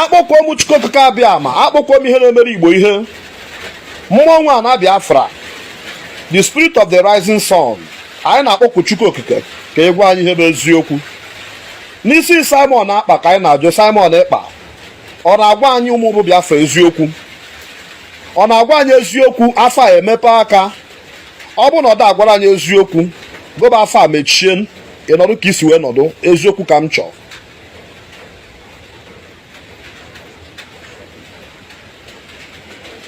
akpọkọ m Chukwu okike abịa ma akpọkọ m ihe na-emere Igbo ihe, mmụọ nwa na Biafra, the spirit of the rising sun. Anyị na-akpọkụ Chukwu okike ka ị gwa anyị ihe bụ eziokwu. N'isi Simon Ekpa ka anyị na-ajụ Simon Ekpa, ọ na-agwa anyị ụmụ bụ Biafra eziokwu? Ọ na-agwa anyị eziokwu afọ a emepe aka? Ọ bụ na ọ da agwara anyị eziokwu, gụba afọ a mechie, ị nọdụ ka isi wee nọdụ, eziokwu ka m chọọ.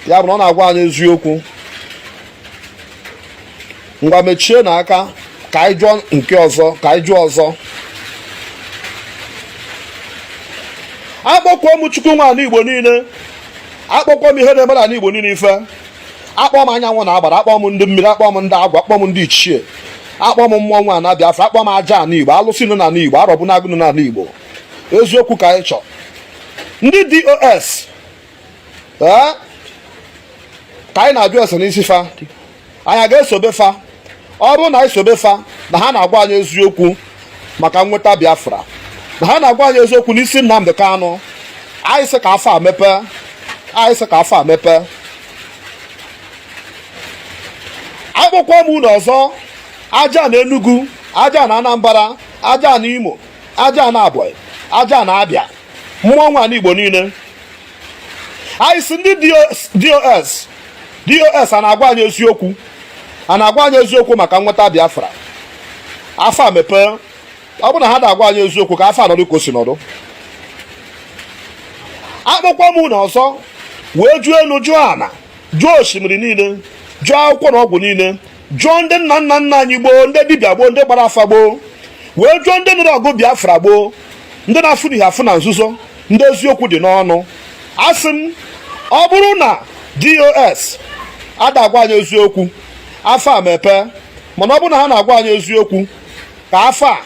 Ya bụ na ọ na-agwa anyị eziokwu. Ngwa mechie n'aka ka anyị jụọ nke ọzọ, ka anyị jụọ ọzọ. Akpọkọ m Chukwu nwa ala Igbo niile, akpọkọ m ihe na-eme n'ala Igbo niile ife, akpọ m anyanwụ na agbara, akpọ m ndị mmiri, akpọ m ndị agwa, akpọ m ndị ichie, akpọ m mmụọ nwa na Biafra, akpọ m aja ala Igbo, alụsị nọ n'ala Igbo, arọbụ na agụ nọ n'ala Igbo. Eziokwu ka anyị chọọ. Ndị DOS ka anyị na-ajụ ese n'isi fa, anyị ga-esobe fa. Ọ bụrụ na anyị sobe fa na ha na-agwa anyị eziokwu maka nweta Biafra, na ha na-agwa anyị eziokwu n'isi Nnamdi Kanu, anyị sị ka afọ a mepee, anyị sị ka afọ a mepee. Akpọkwa m unu ọzọ, aja na Enugu, aja na Anambra, aja na Imo, aja na Abọị, aja na Abịa, mmụọ nwa Igbo niile. Anyị sị ndị DOS a na-agwa anyị eziokwu, a na-agwa anyị eziokwu maka nweta Biafra. Afọ a mepee. Ọ bụ na ha na-agwa anyị eziokwu ka afọ anọdụ ka o si nọdụ. Akpọkwa m unu ọzọ, wee jụọ elu, jụọ ana, jụọ osimiri niile, jụọ akwụkwọ na ọgwụ niile, jụọ ndị nna nna nna anyị gboo, ndị dibịa gboo, ndị gbara afa gboo, wee jụọ ndị nụrụ ọgụ Biafra gboo, ndị na-afụ n'ihe afụ na nzuzo, ndị eziokwu dị n'ọnụ. Asị m, ọ bụrụ na DOS ada agwa anyị eziokwu, afọ a mepee, mana ọ bụrụ na ha na-agwa anyị eziokwu ka afọ a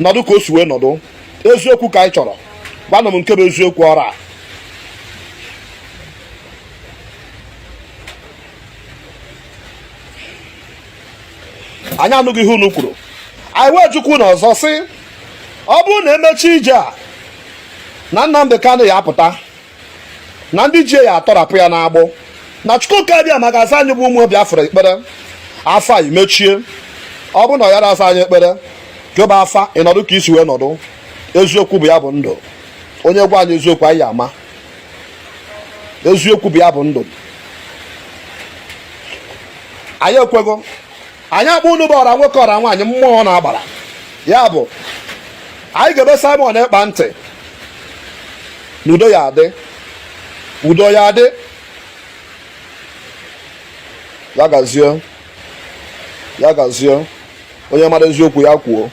nọdụ ka o si wee nọdụ, eziokwu ka anyị chọrọ. Gwanụ m nke bụ eziokwu ọrụ a. Anyị anụghị ihe unu kwuru. Anyị wee jụkwa unu ọzọ sị, ọ bụrụ na emechi ije a na Nnamdi Kanu ya apụta, na ndị ji ya atọrapụ ya n'agbụ, na Chukwu okike abịa ma ga-aza anyị bụ ụmụ Biafra ekpere, afọ a mechie. Ọ bụ na ọ yara asa anyị ekpere, gụba afa ị nọdụ ka isi wee nọdụ, eziokwu bụ ya bụ ndụ. Onye gwa anyị eziokwu anyị ama, eziokwu bụ ya bụ ndụ. Anyị ekwego, anyị akpọ unu bụ ọra nwoke ọra nwaanyị mmụọ na-agbara. Ya bụ anyị ga-ebe Simon Ekpa ntị, na udo ya adị, udo ya adị. Ya gazie, ya gazie. Onye mara eziokwu ya kwuo.